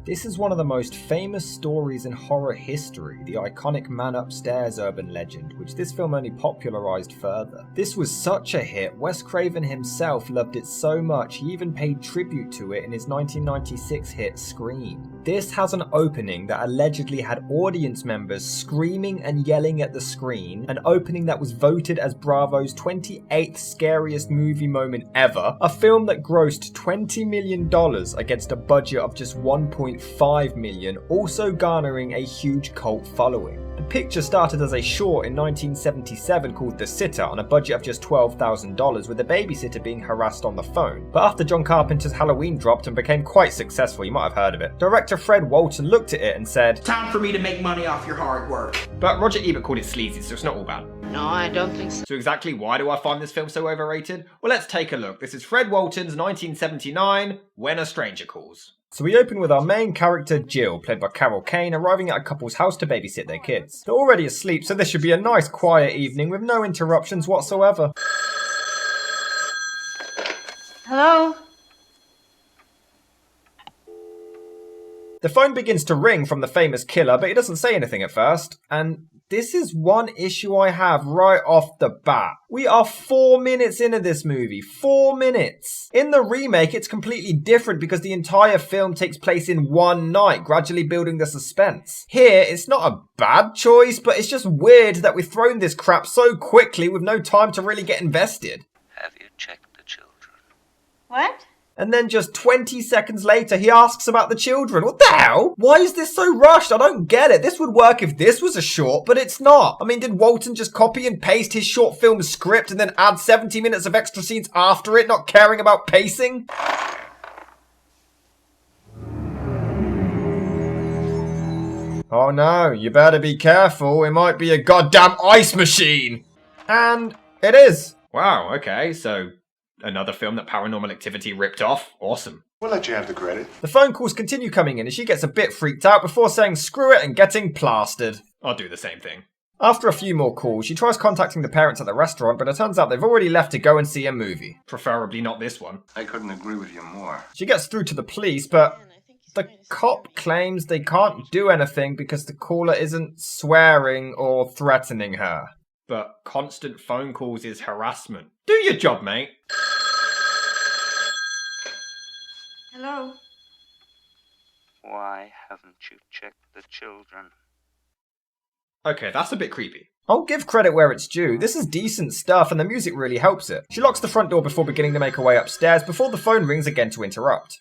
This is one of the most famous stories in horror history, the iconic Man Upstairs urban legend, which this film only popularised further. This was such a hit, Wes Craven himself loved it so much he even paid tribute to it in his 1996 hit Scream. This has an opening that allegedly had audience members screaming and yelling at the screen, an opening that was voted as Bravo's 28th scariest movie moment ever, a film that grossed $20 million against a budget of just $1.5 million, also garnering a huge cult following. The picture started as a short in 1977 called The Sitter on a budget of just $12,000, with a babysitter being harassed on the phone. But after John Carpenter's Halloween dropped and became quite successful, you might have heard of it, director Fred Walton looked at it and said, "Time for me to make money off your hard work." But Roger Ebert called it sleazy, so it's not all bad. No, I don't think so. So exactly why do I find this film so overrated? Well, let's take a look. This is Fred Walton's 1979 When a Stranger Calls. So we open with our main character Jill, played by Carol Kane, arriving at a couple's house to babysit their kids. They're already asleep, so this should be a nice quiet evening with no interruptions whatsoever. Hello? The phone begins to ring from the famous killer, but he doesn't say anything at first. And this is one issue I have right off the bat. We are 4 minutes into this movie. 4 minutes. In the remake, it's completely different because the entire film takes place in one night, gradually building the suspense. Here, it's not a bad choice, but it's just weird that we've thrown this crap so quickly with no time to really get invested. Have you checked the children? What? And then just 20 seconds later, he asks about the children. What the hell? Why is this so rushed? I don't get it. This would work if this was a short, but it's not. I mean, did Walton just copy and paste his short film script and then add 70 minutes of extra scenes after it, not caring about pacing? Oh no, you better be careful. It might be a goddamn ice machine. And it is. Wow, okay, so another film that Paranormal Activity ripped off. Awesome. We'll let you have the credit. The phone calls continue coming in and she gets a bit freaked out before saying screw it and getting plastered. I'll do the same thing. After a few more calls, she tries contacting the parents at the restaurant, but it turns out they've already left to go and see a movie. Preferably not this one. I couldn't agree with you more. She gets through to the police, but the cop claims they can't do anything because the caller isn't swearing or threatening her. But constant phone calls is harassment. Do your job, mate. Hello? Why haven't you checked the children? Okay, that's a bit creepy. I'll give credit where it's due. This is decent stuff and the music really helps it. She locks the front door before beginning to make her way upstairs before the phone rings again to interrupt.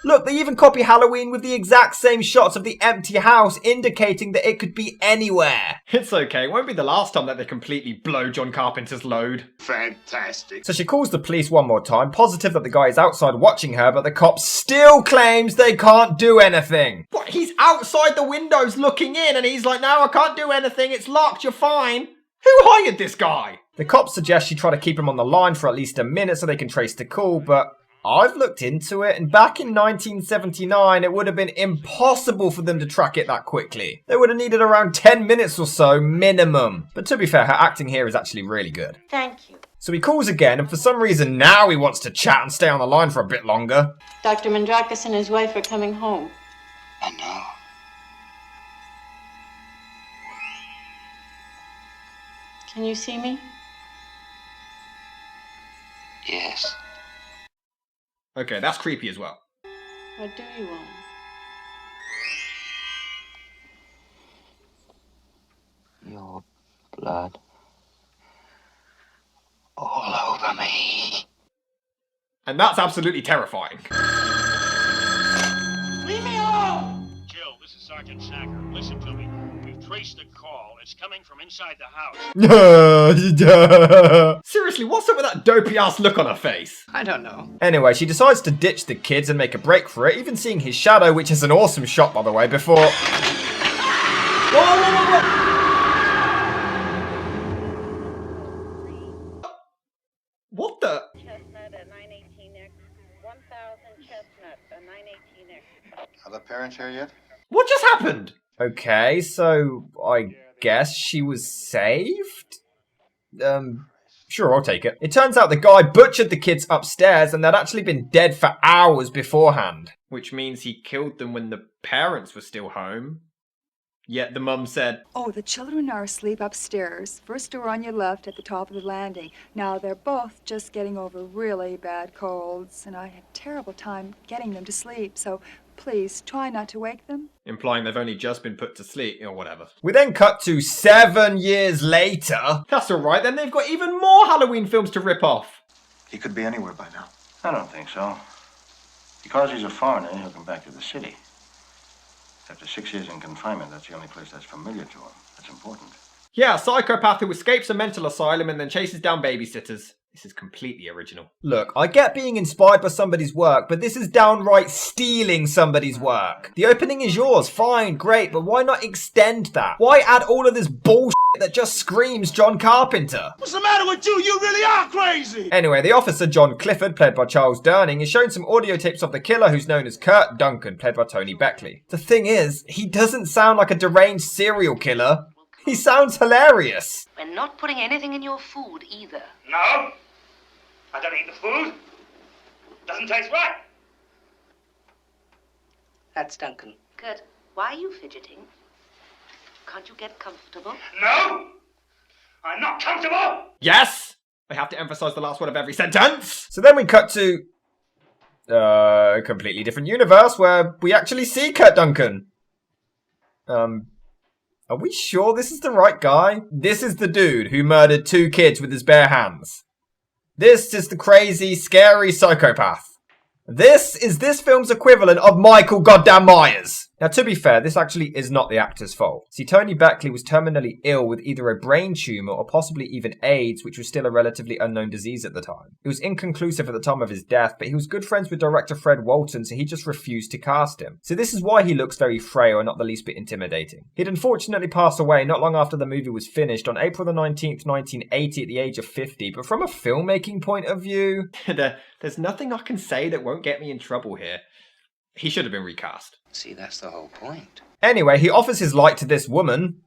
Look, they even copy Halloween with the exact same shots of the empty house, indicating that it could be anywhere. It's okay, it won't be the last time that they completely blow John Carpenter's load. Fantastic. So she calls the police one more time, positive that the guy is outside watching her, but the cop still claims they can't do anything. What, he's outside the windows looking in and he's like, no, I can't do anything, it's locked, you're fine. Who hired this guy? The cops suggest she try to keep him on the line for at least a minute so they can trace the call, but I've looked into it, and back in 1979, it would have been impossible for them to track it that quickly. They would have needed around 10 minutes or so, minimum. But to be fair, her acting here is actually really good. Thank you. So he calls again, and for some reason now he wants to chat and stay on the line for a bit longer. Dr. Mandrakis and his wife are coming home. I know. Can you see me? Yes. Okay, that's creepy as well. What do you want? Your blood all over me. And that's absolutely terrifying. Leave me alone! Jill, this is Sergeant Sacker. Listen to me. We've traced the call. It's coming from inside the house. Seriously, what's up with that dopey-ass look on her face? I don't know. Anyway, she decides to ditch the kids and make a break for it, even seeing his shadow, which is an awesome shot, by the way, before... Whoa, whoa, whoa, whoa. What the? Chestnut at 918X. 1000 Chestnut at 918X. Are the parents here yet? What just happened? Okay, so I guess she was saved? Sure, I'll take it. It turns out the guy butchered the kids upstairs and they'd actually been dead for hours beforehand. Which means he killed them when the parents were still home. Yet the mum said, "Oh, the children are asleep upstairs. First door on your left at the top of the landing. Now they're both just getting over really bad colds, and I had a terrible time getting them to sleep, so please try not to wake them." implying they've only just been put to sleep, or whatever. We then cut to 7 years later. That's alright, then they've got even more Halloween films to rip off. He could be anywhere by now. I don't think so. Because he's a foreigner, he'll come back to the city. After 6 years in confinement, that's the only place that's familiar to him. That's important. Yeah, a psychopath who escapes a mental asylum and then chases down babysitters. This is completely original. Look, I get being inspired by somebody's work, but this is downright stealing somebody's work. The opening is yours, fine, great, but why not extend that? Why add all of this bullshit that just screams John Carpenter? What's the matter with you? You really are crazy! Anyway, the officer John Clifford, played by Charles Durning, is shown some audio tapes of the killer who's known as Kurt Duncan, played by Tony Beckley. The thing is, he doesn't sound like a deranged serial killer. He sounds hilarious. We're not putting anything in your food either. No, I don't eat the food. Doesn't taste right. That's Duncan. Good. Why are you fidgeting? Can't you get comfortable? No, I'm not comfortable. Yes! I have to emphasize the last word of every sentence. So then we cut to a completely different universe where we actually see Kurt Duncan. Are we sure this is the right guy? This is the dude who murdered 2 kids with his bare hands. This is the crazy, scary psychopath. This is this film's equivalent of Michael Goddamn Myers. Now, to be fair, this actually is not the actor's fault. See, Tony Beckley was terminally ill with either a brain tumour or possibly even AIDS, which was still a relatively unknown disease at the time. It was inconclusive at the time of his death, but he was good friends with director Fred Walton, so he just refused to cast him. So this is why he looks very frail and not the least bit intimidating. He'd unfortunately passed away not long after the movie was finished on April the 19th, 1980 at the age of 50, but from a filmmaking point of view, there's nothing I can say that won't get me in trouble here. He should have been recast. See, that's the whole point. Anyway, he offers his light to this woman.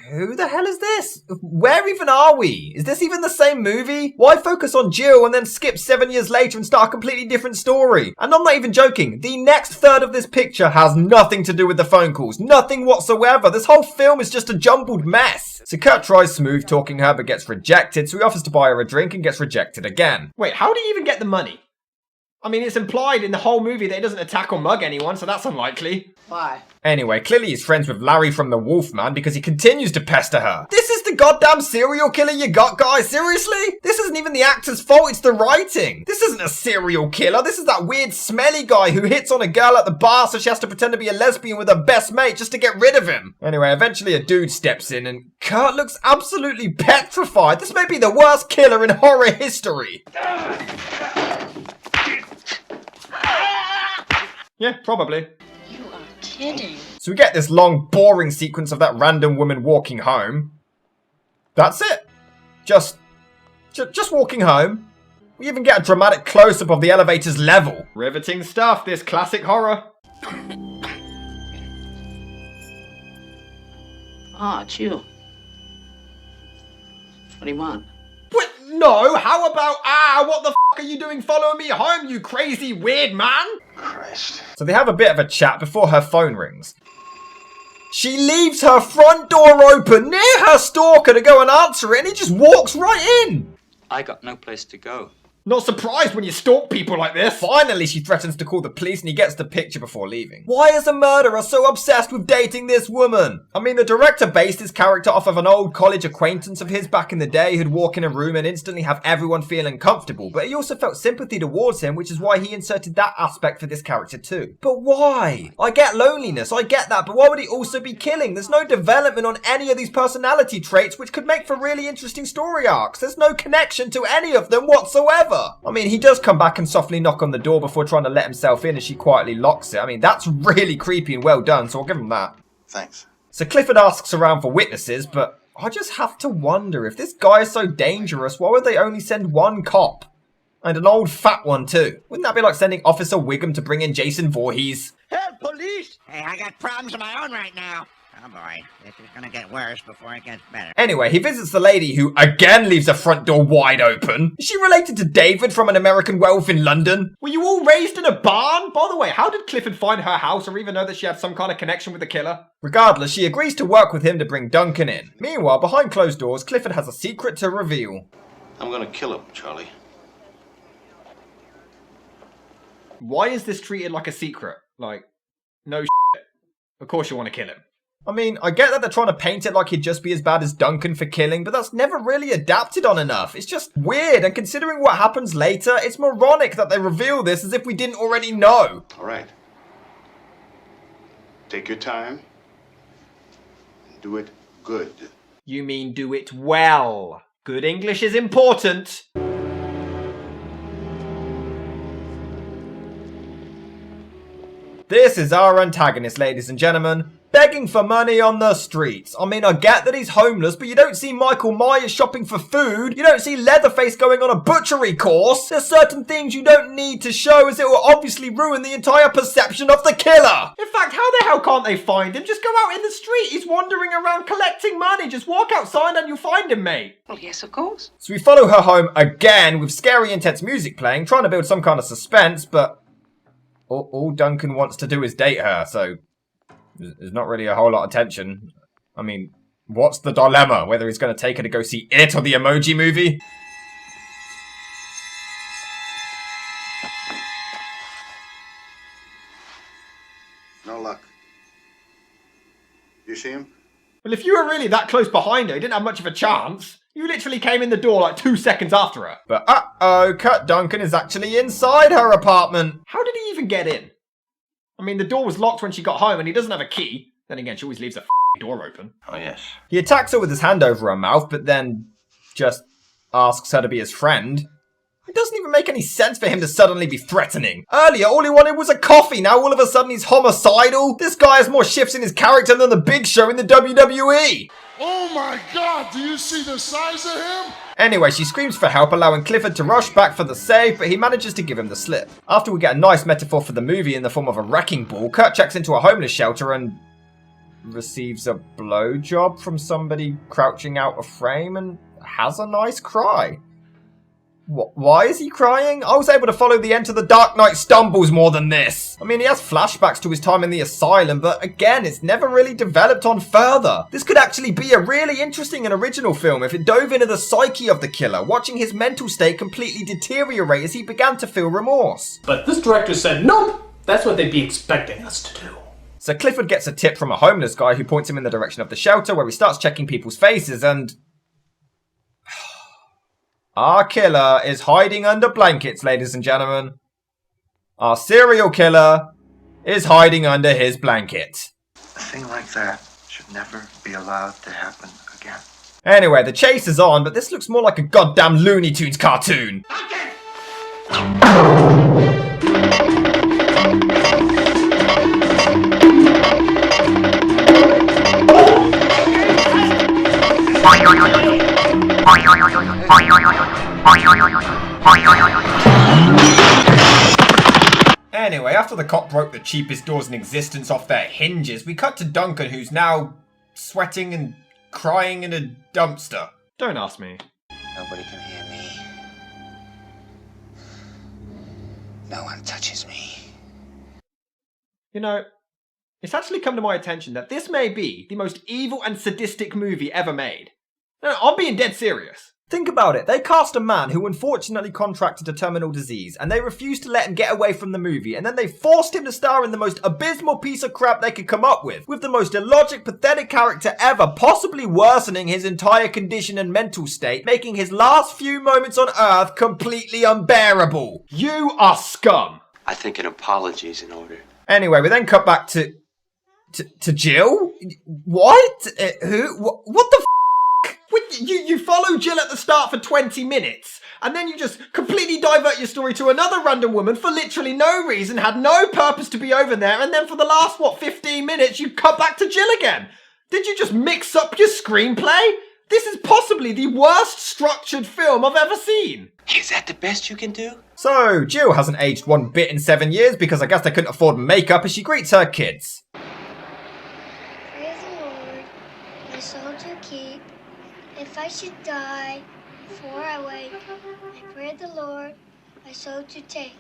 Who the hell is this? Where even are we? Is this even the same movie? Why focus on Jill and then skip 7 years later and start a completely different story? And I'm not even joking. The next third of this picture has nothing to do with the phone calls. Nothing whatsoever. This whole film is just a jumbled mess. So Kurt tries smooth talking her but gets rejected, so he offers to buy her a drink and gets rejected again. Wait, how do you even get the money? I mean, it's implied in the whole movie that he doesn't attack or mug anyone, so that's unlikely. Why? Anyway, clearly he's friends with Larry from the Wolfman because he continues to pester her. This is the goddamn serial killer you got, guys? Seriously? This isn't even the actor's fault, it's the writing. This isn't a serial killer. This is that weird smelly guy who hits on a girl at the bar so she has to pretend to be a lesbian with her best mate just to get rid of him. Anyway, eventually a dude steps in and Kurt looks absolutely petrified. This may be the worst killer in horror history. Yeah, probably. You are kidding. So we get this long, boring sequence of that random woman walking home. That's it. Just walking home. We even get a dramatic close-up of the elevator's level. Riveting stuff, this classic horror. Ah, it's you. What do you want? What? No, how about, what the f*** are you doing following me home, you crazy weird man? Christ. So they have a bit of a chat before her phone rings. She leaves her front door open near her stalker to go and answer it and he just walks right in. I got no place to go. Not surprised when you stalk people like this. Finally, she threatens to call the police and he gets the picture before leaving. Why is a murderer so obsessed with dating this woman? I mean, the director based his character off of an old college acquaintance of his back in the day who'd walk in a room and instantly have everyone feeling comfortable, but he also felt sympathy towards him, which is why he inserted that aspect for this character too. But why? I get loneliness, I get that, but why would he also be killing? There's no development on any of these personality traits, which could make for really interesting story arcs. There's no connection to any of them whatsoever. I mean, he does come back and softly knock on the door before trying to let himself in as she quietly locks it. I mean, that's really creepy and well done, so I'll give him that. Thanks. So Clifford asks around for witnesses, but I just have to wonder, if this guy is so dangerous, why would they only send one cop? And an old fat one too. Wouldn't that be like sending Officer Wiggum to bring in Jason Voorhees? Help, police! Hey, I got problems of my own right now. Oh boy, this is gonna get worse before it gets better. Anyway, he visits the lady who again leaves the front door wide open. Is she related to David from An American Werewolf in London? Were you all raised in a barn? By the way, how did Clifford find her house or even know that she had some kind of connection with the killer? Regardless, she agrees to work with him to bring Duncan in. Meanwhile, behind closed doors, Clifford has a secret to reveal. I'm gonna kill him, Charlie. Why is this treated like a secret? Like, no shit. Of course you want to kill him. I mean, I get that they're trying to paint it like he'd just be as bad as Duncan for killing, but that's never really adapted on enough. It's just weird, and considering what happens later, it's moronic that they reveal this as if we didn't already know. All right. Take your time. Do it good. You mean do it well. Good English is important. This is our antagonist, ladies and gentlemen. Begging for money on the streets. I mean, I get that he's homeless, but you don't see Michael Myers shopping for food. You don't see Leatherface going on a butchery course. There's certain things you don't need to show, as it will obviously ruin the entire perception of the killer. In fact, how the hell can't they find him? Just go out in the street. He's wandering around collecting money. Just walk outside and you'll find him, mate. Well, yes, of course. So we follow her home again with scary, intense music playing, trying to build some kind of suspense, but all Duncan wants to do is date her, so there's not really a whole lot of tension. I mean, what's the dilemma? Whether he's going to take her to go see It or the Emoji Movie? No luck. You see him? Well, if you were really that close behind her, you didn't have much of a chance. You literally came in the door like 2 seconds after her. But uh-oh, Cut Duncan is actually inside her apartment. How did he even get in? I mean, the door was locked when she got home and he doesn't have a key. Then again, she always leaves the door open. Oh, yes. He attacks her with his hand over her mouth, but then just asks her to be his friend. It doesn't even make any sense for him to suddenly be threatening. Earlier, all he wanted was a coffee. Now all of a sudden he's homicidal. This guy has more shifts in his character than the Big Show in the WWE. Oh my God, do you see the size of him? Anyway, she screams for help, allowing Clifford to rush back for the save, but he manages to give him the slip. After we get a nice metaphor for the movie in the form of a wrecking ball, Kurt checks into a homeless shelter and receives a blowjob from somebody crouching out of frame and has a nice cry. Why is he crying? I was able to follow the end to The Dark Knight stumbles more than this. I mean, he has flashbacks to his time in the asylum, but again, it's never really developed on further. This could actually be a really interesting and original film if it dove into the psyche of the killer, watching his mental state completely deteriorate as he began to feel remorse. But this director said, nope, that's what they'd be expecting us to do. So Clifford gets a tip from a homeless guy who points him in the direction of the shelter, where he starts checking people's faces and our killer is hiding under blankets, ladies and gentlemen. Our serial killer is hiding under his blanket. A thing like that should never be allowed to happen again. Anyway, the chase is on, but this looks more like a goddamn Looney Tunes cartoon. Anyway, after the cop broke the cheapest doors in existence off their hinges, we cut to Duncan, who's now sweating and crying in a dumpster. Don't ask me. Nobody can hear me. No one touches me. You know, it's actually come to my attention that this may be the most evil and sadistic movie ever made. No, I'm being dead serious. Think about it. They cast a man who unfortunately contracted a terminal disease, and they refused to let him get away from the movie, and then they forced him to star in the most abysmal piece of crap they could come up with the most illogic, pathetic character ever, possibly worsening his entire condition and mental state, making his last few moments on Earth completely unbearable. You are scum. I think an apology is in order. Anyway, we then cut back to Jill? What? Who? What the f***? You follow Jill at the start for 20 minutes, and then you just completely divert your story to another random woman for literally no reason, had no purpose to be over there, and then for the last, 15 minutes, you cut back to Jill again. Did you just mix up your screenplay? This is possibly the worst structured film I've ever seen. Is that the best you can do? So, Jill hasn't aged one bit in 7 years because I guess they couldn't afford makeup as she greets her kids. Crazy keep. If I should die before I wake, I pray the Lord my soul to take.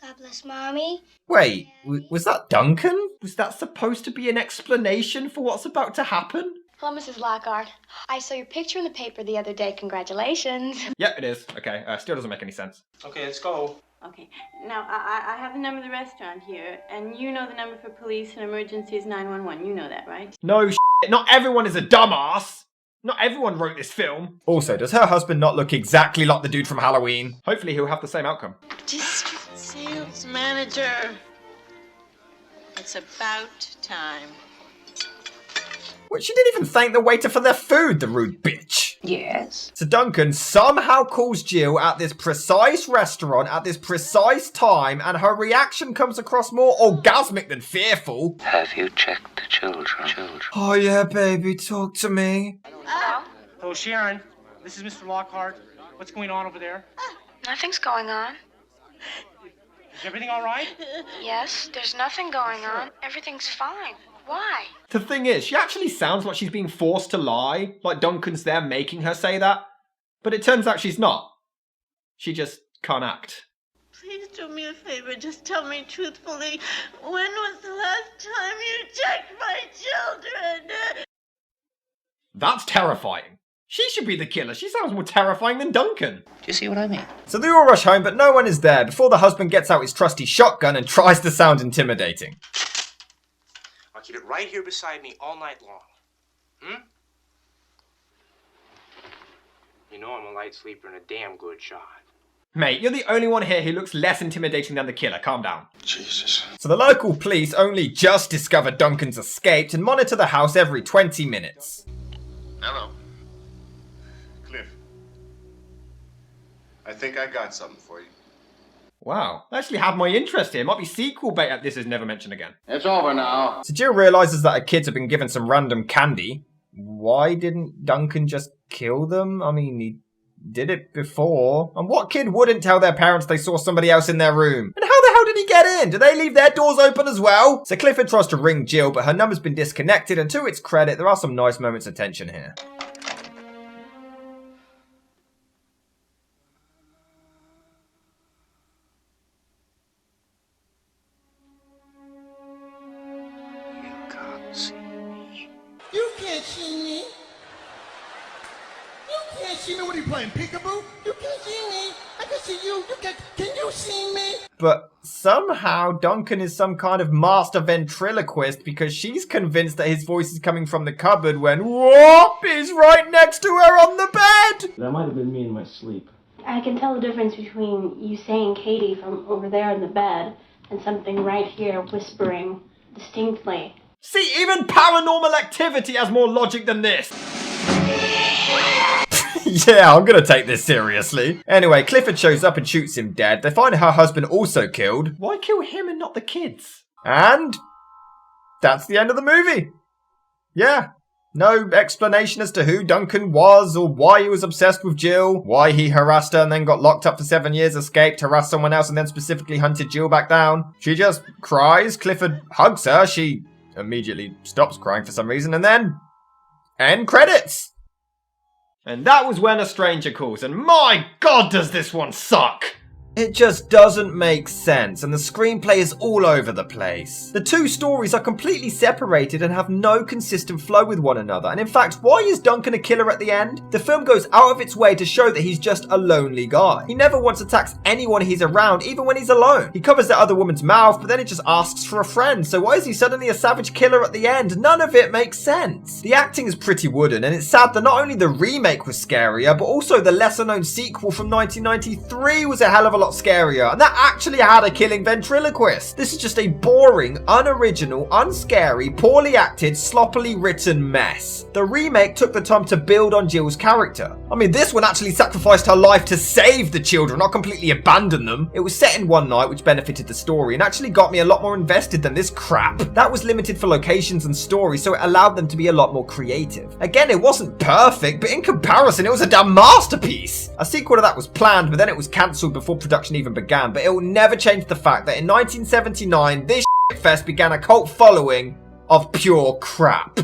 God bless Mommy. Wait, was that Duncan? Was that supposed to be an explanation for what's about to happen? Hello, Mrs. Lockhart. I saw your picture in the paper the other day. Congratulations. Yep, it is. Okay, still doesn't make any sense. Okay, let's go. Okay, now I have the number of the restaurant here, and you know the number for police and emergency is 911. You know that, right? No shit, not everyone is a dumbass. Not everyone wrote this film. Also, does her husband not look exactly like the dude from Halloween? Hopefully he'll have the same outcome. District sales manager. It's about time. Well, she didn't even thank the waiter for their food, the rude bitch. Yes. So Duncan somehow calls Jill at this precise restaurant at this precise time, and her reaction comes across more orgasmic than fearful. Have you checked the children? Oh yeah, baby, talk to me. Hello, Sharon. This is Mr. Lockhart. What's going on over there? Nothing's going on. Is everything all right? Yes, there's nothing going on. Everything's fine. Why? The thing is, she actually sounds like she's being forced to lie, like Duncan's there making her say that. But it turns out she's not. She just can't act. Please do me a favor. Just tell me truthfully. When was the last time you checked my children? That's terrifying. She should be the killer. She sounds more terrifying than Duncan. Do you see what I mean? So they all rush home, but no one is there before the husband gets out his trusty shotgun and tries to sound intimidating. I'll keep it right here beside me all night long. You know I'm a light sleeper and a damn good shot. Mate, you're the only one here who looks less intimidating than the killer. Calm down. Jesus. So the local police only just discovered Duncan's escaped and monitor the house every 20 minutes. Hello. Cliff. I think I got something for you. Wow, I actually have my interest here. Might be sequel bait. This is never mentioned again. It's over now. So Jill realizes that her kids have been given some random candy. Why didn't Duncan just kill them? I mean, he did it before. And what kid wouldn't tell their parents they saw somebody else in their room? And how the hell did he get in? Do they leave their doors open as well? So Clifford tries to ring Jill, but her number's been disconnected, and to its credit, there are some nice moments of tension here. You can't see me. You can't see me. What are you playing, peekaboo? You can't see me. I can see you. Can you see me? But somehow Duncan is some kind of master ventriloquist because she's convinced that his voice is coming from the cupboard when whoop, he's right next to her on the bed. That might have been me in my sleep. I can tell the difference between you saying Katie from over there in the bed and something right here whispering distinctly. See, even Paranormal Activity has more logic than this. Yeah, I'm gonna take this seriously. Anyway, Clifford shows up and shoots him dead. They find her husband also killed. Why kill him and not the kids? And that's the end of the movie. Yeah, no explanation as to who Duncan was or why he was obsessed with Jill, why he harassed her and then got locked up for 7 years, escaped, harassed someone else and then specifically hunted Jill back down. She just cries, Clifford hugs her, she immediately stops crying for some reason, and then end credits. And that was When a Stranger Calls, and my god does this one suck! It just doesn't make sense, and the screenplay is all over the place. The two stories are completely separated and have no consistent flow with one another, and in fact, why is Duncan a killer at the end? The film goes out of its way to show that he's just a lonely guy. He never once attacks anyone he's around, even when he's alone. He covers the other woman's mouth, but then he just asks for a friend, so why is he suddenly a savage killer at the end? None of it makes sense. The acting is pretty wooden, and it's sad that not only the remake was scarier, but also the lesser-known sequel from 1993 was a hell of a lot scarier, and that actually had a killing ventriloquist. This is just a boring, unoriginal, unscary, poorly acted, sloppily written mess. The remake took the time to build on Jill's character. I mean, this one actually sacrificed her life to save the children, not completely abandon them. It was set in one night, which benefited the story, and actually got me a lot more invested than this crap. That was limited for locations and story, so it allowed them to be a lot more creative. Again, it wasn't perfect, but in comparison, it was a damn masterpiece. A sequel to that was planned, but then it was cancelled before production even began, but it will never change the fact that in 1979, this fest began a cult following of pure crap.